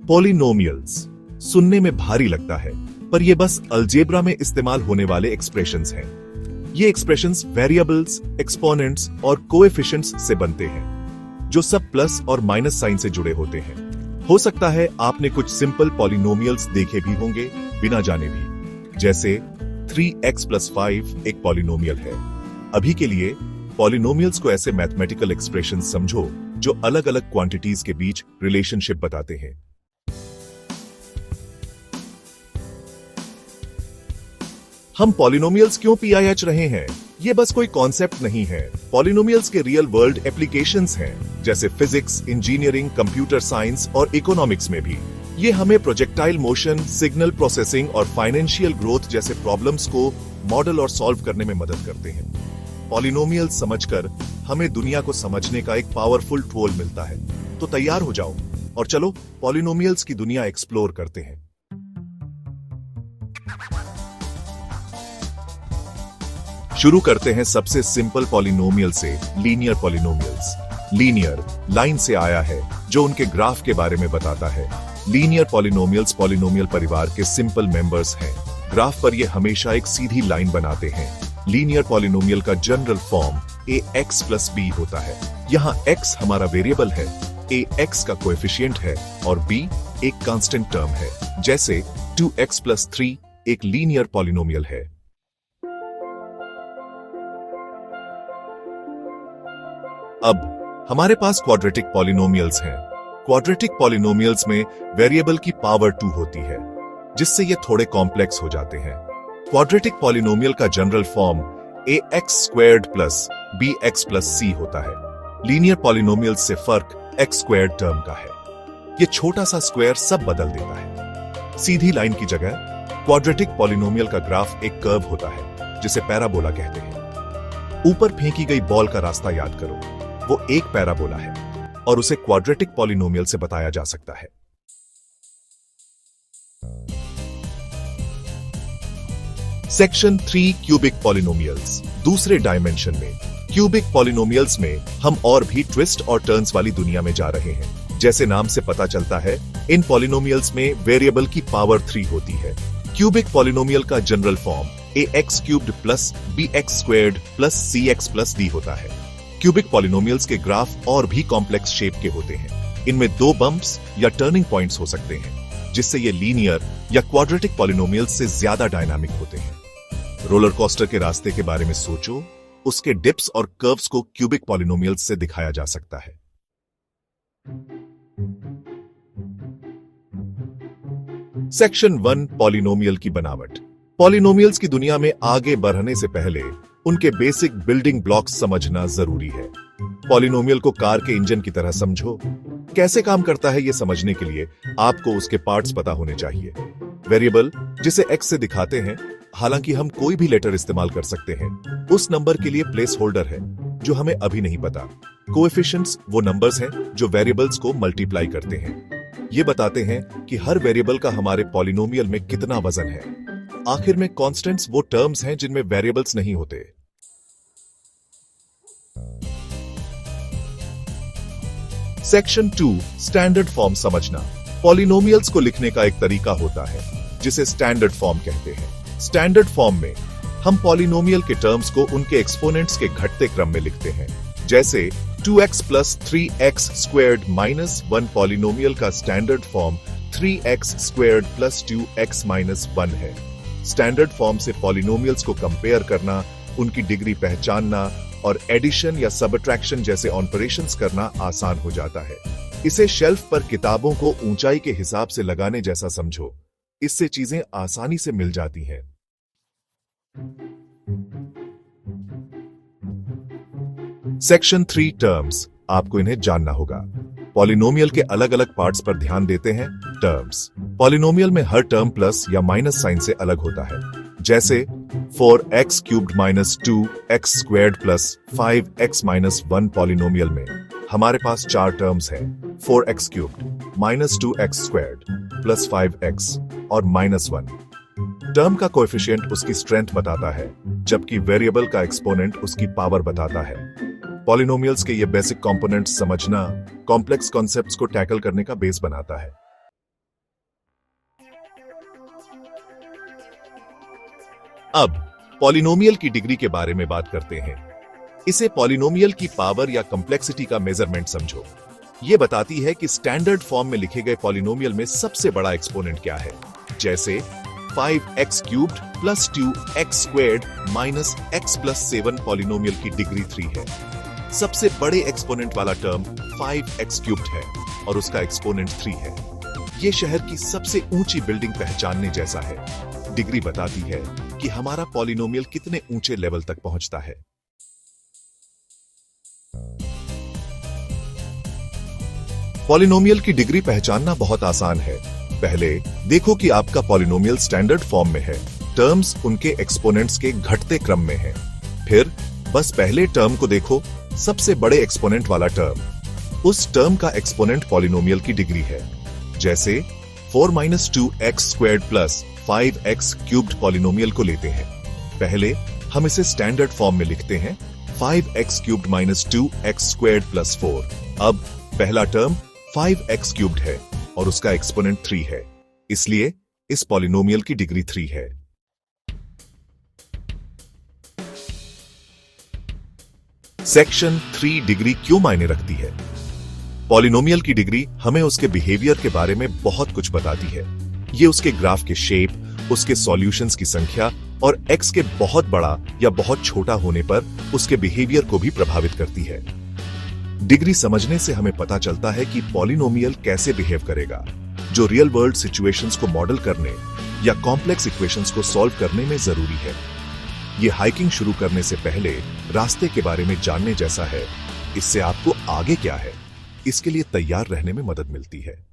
Polynomials सुनने में भारी लगता है, पर ये बस अलजेब्रा में इस्तेमाल होने वाले एक्सप्रेशंस हैं। ये एक्सप्रेशंस वेरिएबल्स, एक्सपोनेंट्स और कोएफिशिएंट्स से बनते हैं, जो सब प्लस और माइनस साइन से जुड़े होते हैं। हो सकता है आपने कुछ सिंपल पॉलिनोमियल्स देखे भी होंगे बिना जाने भी, जैसे 3x + 5 एक पॉलिनोमियल है। अभी के लिए पॉलिनोमियल्स को ऐसे मैथमेटिकल एक्सप्रेशंस समझो जो अलग अलग क्वांटिटीज के बीच रिलेशनशिप बताते हैं। हम पॉलिनोमियल्स क्यों पीआईएच रहे हैं? ये बस कोई कॉन्सेप्ट नहीं है। पॉलिनोमियल्स के रियल वर्ल्ड एप्लीकेशंस हैं, जैसे फिजिक्स, इंजीनियरिंग, कंप्यूटर साइंस और इकोनॉमिक्स में भी। ये हमें प्रोजेक्टाइल मोशन, सिग्नल प्रोसेसिंग और फाइनेंशियल ग्रोथ जैसे प्रॉब्लम्स को मॉडल और सॉल्व करने में मदद करते हैं। पॉलिनोमियल्स समझकर हमें दुनिया को समझने का एक पावरफुल टूल मिलता है। तो तैयार हो जाओ और चलो पॉलिनोमियल्स की दुनिया एक्सप्लोर करते हैं। शुरू करते हैं सबसे सिंपल पॉलिनोमियल से, लीनियर पॉलिनोमियल्स। लीनियर लाइन से आया है, जो उनके ग्राफ के बारे में बताता है। लीनियर पॉलिनोमियल्स पॉलिनोमियल परिवार के सिंपल मेंबर्स हैं। ग्राफ पर ये हमेशा एक सीधी लाइन बनाते हैं। लीनियर पॉलिनोमियल का जनरल फॉर्म ax + b होता है। यहाँ x हमारा वेरिएबल है, ax का कोएफिशिएंट है और b एक कांस्टेंट टर्म है। जैसे 2x + 3 एक लीनियर पॉलिनोमियल है। अब हमारे पास क्वाड्रेटिक पॉलिनोमियल्स हैं। क्वाड्रेटिक पॉलिनोमियल्स में वेरिएबल की पावर 2 होती है, जिससे ये थोड़े कॉम्प्लेक्स हो जाते हैं। क्वाड्रेटिक पॉलिनोमियल का general form ax² + bx + c होता है। लीनियर पॉलिनोमियल्स से फर्क x² टर्म का है। ये छोटा सा स्क्वायर सब बदल देता है। सीधी लाइन की जगह क्वाड्रेटिक पॉलिनोमियल का ग्राफ एक कर्व होता है, जिसे पैराबोला कहते हैं। ऊपर फेंकी गई बॉल का रास्ता याद करो, वो एक पैराबोला है और उसे क्वाड्रेटिक पॉलिनोमियल से बताया जा सकता है। Section 3 cubic polynomials. दूसरे डायमेंशन में क्यूबिक पॉलिनोमियल्स में हम और भी ट्विस्ट और टर्न्स वाली दुनिया में जा रहे हैं। जैसे नाम से पता चलता है, इन पॉलिनोमियल्स में वेरिएबल की पावर 3 होती है। क्यूबिक पॉलिनोमियल का general form ax³ + bx² + cx + d होता है। क्यूबिक पॉलिनोमियल्स के ग्राफ और भी कॉम्प्लेक्स शेप के होते हैं। इनमें 2 बम्प्स या टर्निंग पॉइंट्स हो सकते हैं, जिससे ये लीनियर या क्वाड्रेटिक पॉलिनोमियल्स से ज्यादा डायनामिक होते हैं। रोलर कोस्टर के रास्ते के बारे में सोचो, उसके डिप्स और कर्व्स को क्यूबिक पॉलिनोमियल्स से दिखाया जा सकता है। सेक्शन 1 पॉलिनोमियल की बनावट। पॉलिनोमियल्स की दुनिया में आगे बढ़ने से पहले उनके बेसिक बिल्डिंग ब्लॉक्स समझना जरूरी है। पॉलिनोमियल को कार के इंजन की तरह समझो। कैसे काम करता है ये समझने के लिए आपको उसके पार्ट्स पता होने चाहिए। वेरिएबल, जिसे x से दिखाते हैं, हालांकि हम कोई भी लेटर इस्तेमाल कर सकते हैं। उस नंबर के लिए प्लेस होल्डर है, जो हमें अभी नहीं पता। कोएफिशिएंट्स वो नंबर्स हैं जो वेरिएबल्स को मल्टीप्लाई करते हैं। ये बताते हैं कि हर वेरिएबल का हमारे पॉलिनोमियल में कितना वजन है। आखिर में कांस्टेंट्स वो टर्म्स हैं जिनमें वेरिएबल्स नहीं होते। सेक्शन 2 स्टैंडर्ड फॉर्म समझना। पॉलिनोमियल्स को लिखने का एक तरीका होता है, जिसे स्टैंडर्ड फॉर्म कहते हैं। स्टैंडर्ड फॉर्म में हम पॉलिनोमियल के टर्म्स को उनके एक्सपोनेंट्स के घटते क्रम में लिखते हैं। जैसे 2x + 3x² - 1 पॉलिनोमियल का स्टैंडर्ड फॉर्म 3x² + 2x - 1 है। स्टैंडर्ड फॉर्म से पॉलिनोमियल्स को कंपेयर करना, उनकी डिग्री पहचानना और एडिशन या सबट्रैक्शन जैसे ऑपरेशंस करना आसान हो जाता है। इसे शेल्फ पर किताबों को ऊंचाई के हिसाब से लगाने जैसा समझो। इससे चीजें आसानी से मिल जाती हैं। Section 3 terms. आपको इन्हें जानना होगा। पॉलिनोमियल के अलग अलग पार्ट्स पर ध्यान देते हैं। टर्म्स। पॉलिनोमियल में हर टर्म प्लस या माइनस साइन से अलग होता है। जैसे 4x³ - 2x² + 5x - 1 पॉलिनोमियल में हमारे पास 4 टर्म्स हैं, 4x³ - 2x² + 5x और -1। टर्म का कोएफिशिएंट उसकी स्ट्रेंथ बताता है, जबकि वेरिएबल का एक्सपोनेंट उसकी पावर बताता है। पॉलिनोमियल्स के ये बेसिक कंपोनेंट्स समझना कॉम्प्लेक्स कॉन्सेप्ट्स को टैकल करने का बेस बनाता है। अब पॉलिनोमियल की डिग्री के बारे में बात करते हैं। इसे पॉलिनोमियल की पावर या कॉम्प्लेक्सिटी का मेजरमेंट समझो। यह बताती है कि स्टैंडर्ड फॉर्म में लिखे गए पॉलिनोमियल में सबसे बड़ा एक्सपोनेंट क्या है। जैसे 5x cubed plus 2x squared minus x plus 7 polynomial की डिग्री 3 है। सबसे बड़े एक्सपोनेंट वाला टर्म 5x क्यूब्ड है और उसका एक्सपोनेंट 3 है। यह शहर की सबसे ऊंची बिल्डिंग पहचानने जैसा है। डिग्री बताती है कि हमारा पॉलिनोमियल कितने ऊंचे लेवल तक पहुंचता है। पॉलिनोमियल की डिग्री पहचानना बहुत आसान है। पहले देखो कि आपका पॉलिनोमियल स्टैंडर्ड फॉर्म में है। टर्म्स उनके एक्सपोनेंट्स के घटते क्रम में है। फिर बस पहले टर्म को देखो, सबसे बड़े एक्सपोनेंट वाला टर्म। उस टर्म का एक्सपोनेंट पॉलिनोमियल की डिग्री है। जैसे 4 minus 2x squared plus 5x cubed polynomial को लेते हैं। पहले हम इसे स्टैंडर्ड फॉर्म में लिखते हैं 5x cubed minus 2x squared plus 4। अब पहला टर्म 5x क्यूब्ड है और उसका एक्सपोनेंट 3 है, इसलिए इस पॉलिनोमियल की डिग्री 3 है। सेक्शन 3 डिग्री क्यों मायने रखती है? पॉलिनोमियल की डिग्री हमें उसके बिहेवियर के बारे में बहुत कुछ बताती है। ये उसके ग्राफ के शेप, उसके सॉल्यूशंस की संख्या और x के बहुत बड़ा या बहुत छोटा होने पर उसके बिहेवियर को भी प्रभावित करती है। डिग्री समझने से हमें पता चलता है कि पॉलिनोमियल कैसे बिहेव करेगा, जो रियल वर्ल्ड सिचुएशंस को मॉडल करने या कॉम्प्लेक्स इक्वेशंस को सॉल्व करने में जरूरी है। ये हाइकिंग शुरू करने से पहले रास्ते के बारे में जानने जैसा है। इससे आपको आगे क्या है, इसके लिए तैयार रहने में मदद मिलती है।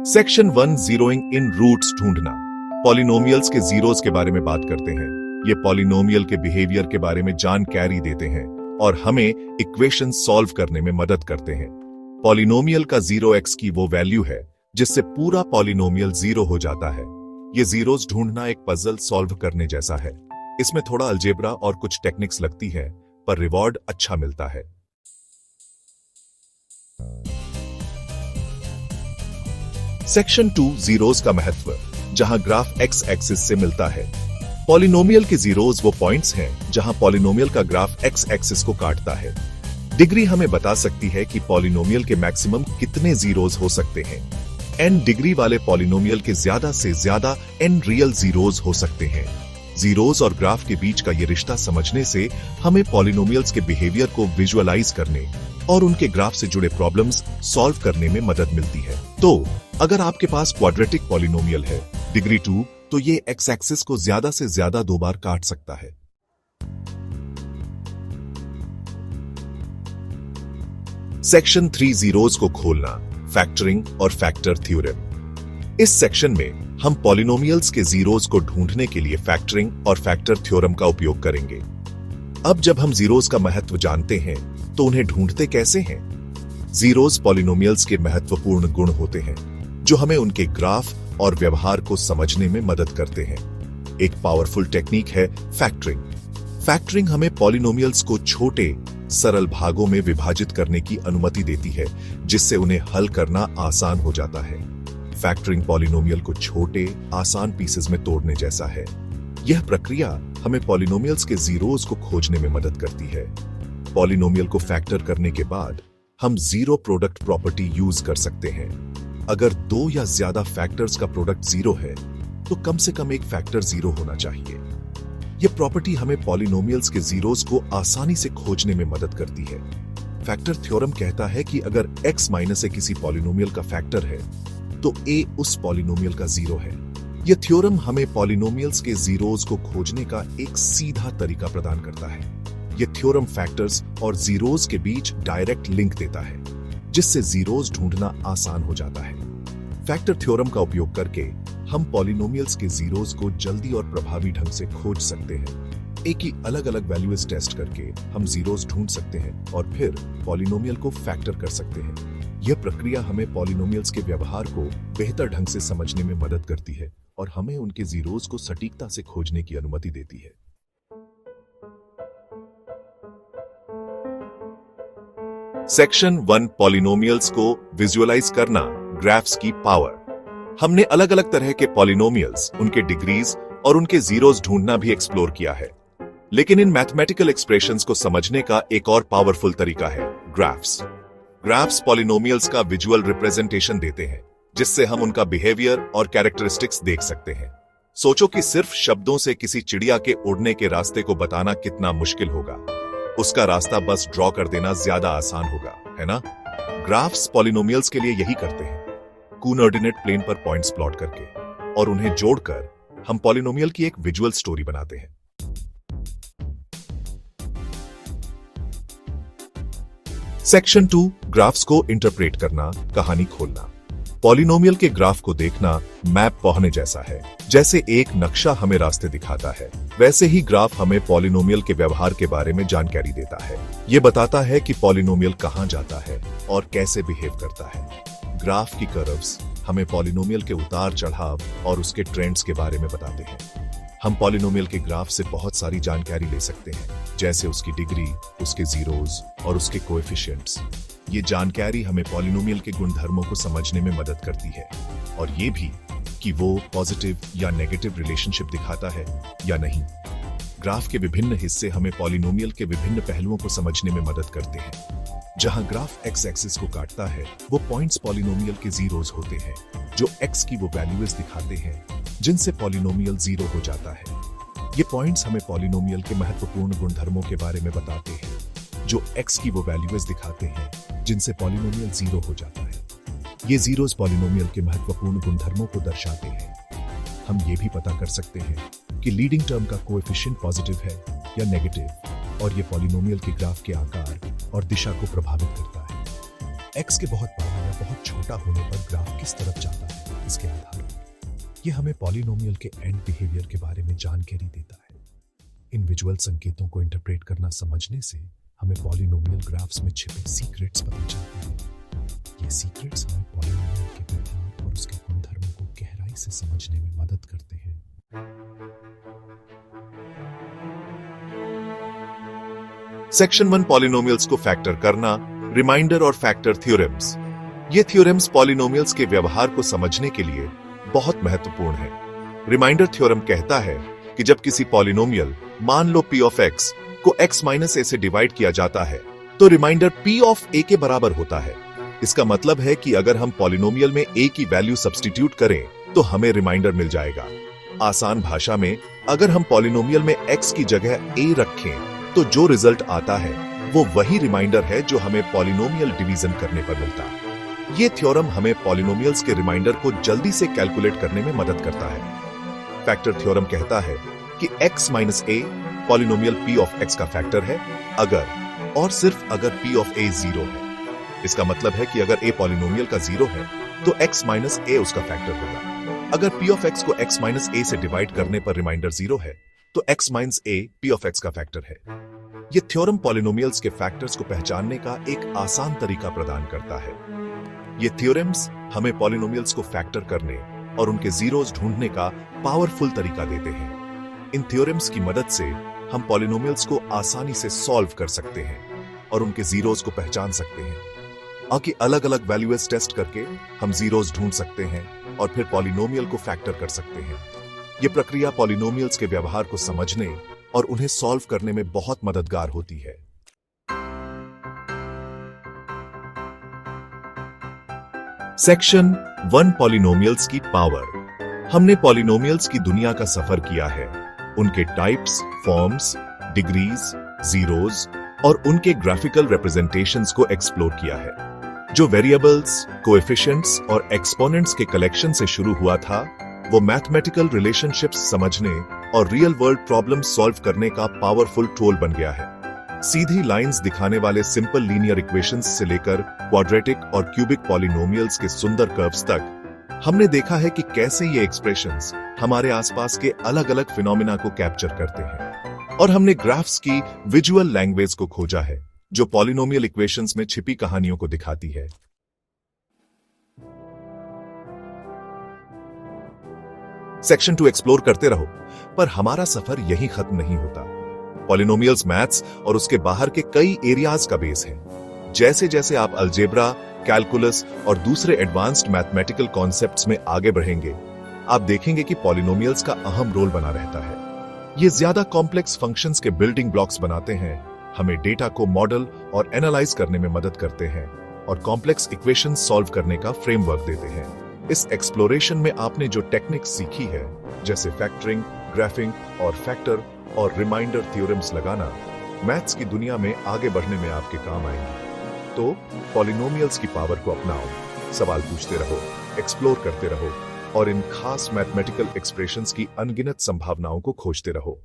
सेक्शन 1 जीरोइंग इन रूट्स ढूंढना। पॉलिनोमियल्स के जीरोस के बारे में बात करते हैं। ये पॉलिनोमियल के बिहेवियर के बारे में जानकारी देते हैं और हमें इक्वेशन सॉल्व करने में मदद करते हैं। पॉलिनोमियल का 0x की वो वैल्यू है जिससे पूरा पॉलिनोमियल 0 हो जाता है। ये जीरोस ढूंढना एक पजल सॉल्व करने जैसा है। इसमें थोड़ा अलजेब्रा और कुछ टेक्निक्स लगती है, पर रिवॉर्ड अच्छा मिलता है। सेक्शन 2 जीरोस का महत्व, जहां ग्राफ एक्स एक्सिस से मिलता है। पॉलिनोमियल के जीरोस वो पॉइंट्स हैं जहां पॉलिनोमियल का ग्राफ एक्स एक्सिस को काटता है। डिग्री हमें बता सकती है कि पॉलिनोमियल के मैक्सिमम कितने जीरोस हो सकते हैं। n डिग्री वाले पॉलिनोमियल के ज्यादा से ज्यादा n रियल जीरोस हो सकते हैं। जीरोस और ग्राफ के बीच का ये रिश्ता समझने से हमें पॉलिनोमियल्स के बिहेवियर को विजुअलाइज करने और उनके ग्राफ से जुड़े प्रॉब्लम्स सॉल्व करने में मदद मिलती है। तो अगर आपके पास क्वाड्रेटिक पॉलिनोमियल है डिग्री 2, तो ये एक्स एक्सिस को ज्यादा से ज्यादा 2 बार काट सकता है। सेक्शन 3 जीरोस को खोलना, फैक्टरिंग और फैक्टर थ्योरम। इस सेक्शन में हम पॉलिनोमियल्स के जीरोस को ढूंढने के लिए फैक्टरिंग और फैक्टर थ्योरम का उपयोग करेंगे। अब जब हम जीरोस का महत्व जानते हैं तो उन्हें ढूंढते कैसे हैं? जीरोस पॉलिनोमियल्स के महत्वपूर्ण गुण होते हैं जो हमें उनके ग्राफ और व्यवहार को समझने में मदद करते हैं। एक पावरफुल टेक्निक है फैक्टरिंग। फैक्टरिंग हमें पॉलिनोमियल्स को छोटे सरल भागों में विभाजित करने की अनुमति देती है, जिससे उन्हें हल करना आसान हो जाता है। फैक्टरिंग पॉलिनोमियल को छोटे आसान पीसेस में तोड़ने जैसा है। यह प्रक्रिया हमें पॉलिनोमियल्स के जीरोस को खोजने में मदद करती है। पॉलिनोमियल को फैक्टर करने के बाद हम जीरो प्रोडक्ट प्रॉपर्टी यूज कर सकते हैं। अगर 2 या ज्यादा फैक्टर्स का प्रोडक्ट 0 है तो कम से कम एक फैक्टर 0 होना चाहिए। यह प्रॉपर्टी हमें पॉलिनोमियल्स के जीरोस को आसानी से खोजने में मदद करती है। फैक्टर थ्योरम कहता है कि अगर x माइनस ए किसी पॉलिनोमियल का फैक्टर है तो a उस पॉलिनोमियल का 0 है। यह थ्योरम हमें पॉलिनोमियल्स के जीरोस को खोजने का एक सीधा तरीका प्रदान करता है। यह थ्योरम फैक्टर्स और जीरोस के बीच डायरेक्ट लिंक देता है, जिससे जीरोस ढूंढना आसान हो जाता है। फैक्टर थ्योरम का उपयोग करके हम पॉलिनोमियल्स के जीरोस को जल्दी और प्रभावी ढंग से खोज सकते हैं। एक ही अलग अलग वैल्यूज टेस्ट करके हम जीरोस ढूंढ सकते हैं और फिर पॉलिनोमियल को फैक्टर कर सकते हैं। यह प्रक्रिया हमें पॉलिनोमियल्स के व्यवहार को बेहतर ढंग से समझने में मदद करती है और हमें उनके जीरोस को सटीकता से खोजने की अनुमति देती है। सेक्शन 1 पॉलिनोमियल्स को विजुअलाइज करना, ग्राफ्स की पावर। हमने अलग अलग तरह के पॉलिनोमियल्स, उनके डिग्रीज और उनके जीरोस ढूंढना भी एक्सप्लोर किया है। लेकिन इन मैथमेटिकल एक्सप्रेशंस को समझने का एक और पावरफुल तरीका है ग्राफ्स। ग्राफ्स पॉलिनोमियल्स का विजुअल रिप्रेजेंटेशन देते हैं, जिससे हम उनका बिहेवियर और कैरेक्टरिस्टिक्स देख सकते हैं। सोचो कि सिर्फ शब्दों से किसी चिड़िया के उड़ने के रास्ते को बताना कितना मुश्किल होगा। उसका रास्ता बस ड्रॉ कर देना ज्यादा आसान होगा, है ना? ग्राफ्स पॉलिनोमियल्स के लिए यही करते हैं, कोऑर्डिनेट प्लेन पर पॉइंट्स प्लॉट करके, और उन्हें जोड़कर हम पॉलिनोमियल की एक विजुअल स्टोरी बनाते हैं। सेक्शन 2, ग्राफ्स को इंटरप्रेट करना, कहानी खोलना। पॉलिनोमियल के ग्राफ को देखना मैप पढ़ने जैसा है। जैसे एक नक्शा हमें रास्ते दिखाता है, वैसे ही ग्राफ हमें पॉलिनोमियल के व्यवहार के बारे में जानकारी देता है। ये बताता है कि पॉलिनोमियल कहां जाता है और कैसे बिहेव करता है। ग्राफ की कर्व्स हमें पॉलिनोमियल के उतार चढ़ाव और उसके ट्रेंड्स के बारे में बताते हैं। हम पॉलिनोमियल के ग्राफ से बहुत सारी जानकारी ले सकते हैं, जैसे उसकी डिग्री, उसके जीरोस और उसके कोएफिशिएंट्स। ये जानकारी हमें पॉलिनोमियल के गुणधर्मों को समझने में मदद करती है, और ये भी कि वो पॉजिटिव या नेगेटिव रिलेशनशिप दिखाता है या नहीं। ग्राफ के विभिन्न हिस्से हमें पॉलिनोमियल के विभिन्न पहलुओं को समझने में मदद करते हैं। जहां ग्राफ एक्स एक्सिस को काटता है, वो पॉइंट्स पॉलिनोमियल के जीरोस होते हैं, जो एक्स की वो वैल्यूज दिखाते हैं जिनसे पॉलिनोमियल जीरो हो जाता है। ये पॉइंट्स हमें पॉलिनोमियल के महत्वपूर्ण गुणधर्मों के बारे में बताते हैं, जो एक्स की वो वैल्यूज दिखाते हैं जिनसे पॉलिनोमियल जीरो हो जाता है। ये जीरोस पॉलिनोमियल के महत्वपूर्ण गुणधर्मों को दर्शाते हैं। हम ये भी पता कर सकते हैं कि लीडिंग टर्म का कोएफिशिएंट पॉजिटिव है या नेगेटिव, और ये पॉलिनोमियल के ग्राफ के आकार और दिशा को प्रभावित करता है। एक्स के बहुत बड़ा या बहुत छोटा होने पर ग्राफ किस तरफ जाता है, इसके आधार पर ये हमें पॉलिनोमियल के एंड बिहेवियर के बारे में जानकारी देता है। इन विजुअल संकेतों को इंटरप्रेट करना समझने से हमें पॉलिनोमियल ग्राफ्स में छिपे सीक्रेट्स पता चलते हैं। ये सीक्रेट्स हमें पॉलिनोमियल के व्यवहार और उसके गुणधर्मों को गहराई से समझने में मदद करते हैं। सेक्शन 1, पॉलिनोमियल्स को फैक्टर करना, रिमाइंडर और फैक्टर थ्योरम्स। ये थ्योरम्स पॉलिनोमियल्स के व्यवहार को समझने के लिए बहुत महत्वपूर्ण है। रिमाइंडर थ्योरम कहता है कि जब किसी पॉलिनोमियल, मान लो p ऑफ x, को x माइनस a से डिवाइड किया जाता है, तो रिमाइंडर p ऑफ a के बराबर होता है। इसका मतलब है कि अगर हम पॉलिनोमियल में a की वैल्यू सब्स्टिट्यूट करें, तो हमें रिमाइंडर मिल जाएगा। आसान भाषा में, अगर हम पॉलिनोमियल में x की जगह a रखें, तो जो रिजल्ट आता है वो वही रिमाइंडर है जो हमें पॉलिनोमियल डिवीजन करने पर मिलता है। ये थ्योरम हमें पॉलिनोमियल्स के रिमाइंडर को जल्दी से कैलकुलेट करने में मदद करता है। फैक्टर थ्योरम कहता है कि x minus a polynomial p of x का फैक्टर है, अगर और सिर्फ अगर p ऑफ a जीरो है। इसका मतलब है कि अगर a पॉलिनोमियल का जीरो है, तो x माइनस a उसका फैक्टर होगा। अगर p ऑफ x को x माइनस a से डिवाइड करने पर रिमाइंडर जीरो है, तो x minus a p of x का फैक्टर है। ये थ्योरम पॉलिनोमियल्स के फैक्टर्स को पहचानने का एक आसान तरीका प्रदान करता है। ये थ्योरम्स हमें पॉलिनोमियल्स को फैक्टर करने और उनके जीरोस ढूंढने का पावरफुल तरीका देते हैं। इन थ्योरम्स की मदद से हम पॉलिनोमियल्स को आसानी से सॉल्व कर सकते हैं और उनके जीरोस को पहचान सकते हैं। आगे अलग अलग वैल्यूज टेस्ट करके हम जीरोस ढूंढ सकते हैं और फिर पॉलिनोमियल को फैक्टर कर सकते हैं। ये प्रक्रिया पॉलिनोमियल्स के व्यवहार को समझने और उन्हें सॉल्व करने में बहुत मददगार होती है। सेक्शन 1, पॉलिनोमियल्स की पावर। हमने पॉलिनोमियल्स की दुनिया का सफर किया है, उनके टाइप्स, फॉर्म्स, डिग्रीज, जीरोस और उनके ग्राफिकल रिप्रेजेंटेशंस को एक्सप्लोर किया है। जो वेरिएबल्स, कोएफिशिएंट्स और एक्सपोनेंट्स के कलेक्शन से शुरू हुआ था, वो मैथमेटिकल रिलेशनशिप्स समझने और रियल वर्ल्ड प्रॉब्लम सॉल्व करने का पावरफुल टूल बन गया है। सीधी लाइंस दिखाने वाले सिंपल लीनियर इक्वेशंस से लेकर क्वाड्रेटिक और क्यूबिक पॉलिनोमियल्स के सुंदर कर्व्स तक, हमने देखा है कि कैसे ये एक्सप्रेशंस हमारे आसपास के अलग अलग फिनोमिना को कैप्चर करते हैं। और हमने ग्राफ्स की विजुअल लैंग्वेज को खोजा है, जो पॉलिनोमियल इक्वेशंस में छिपी कहानियों को दिखाती है। सेक्शन 2 एक्सप्लोर करते रहो, पर हमारा सफर यहीं खत्म नहीं होता। पॉलिनोमियल्स मैथ्स और उसके बाहर के कई एरियाज का बेस है। जैसे जैसे आप अलजेब्रा, कैलकुलस और दूसरे एडवांस्ड मैथमेटिकल कॉन्सेप्ट्स में आगे बढ़ेंगे, आप देखेंगे कि पॉलिनोमियल्स का अहम रोल बना रहता है। ये ज्यादा कॉम्प्लेक्स फंक्शंस के बिल्डिंग ब्लॉक्स बनाते हैं, हमें डेटा को मॉडल और एनालाइज करने में मदद करते हैं और कॉम्प्लेक्स इक्वेशंस सॉल्व करने का फ्रेमवर्क देते हैं। इस एक्सप्लोरेशन में आपने जो टेक्निक्स सीखी है, जैसे फैक्टरिंग, ग्राफिंग और फैक्टर और रिमाइंडर थ्योरम्स लगाना, मैथ्स की दुनिया में आगे बढ़ने में आपके काम आएंगे। तो पॉलिनोमियल्स की पावर को अपनाओ, सवाल पूछते रहो, एक्सप्लोर करते रहो और इन खास मैथमेटिकल एक्सप्रेशंस की अनगिनत संभावनाओं को खोजते रहो।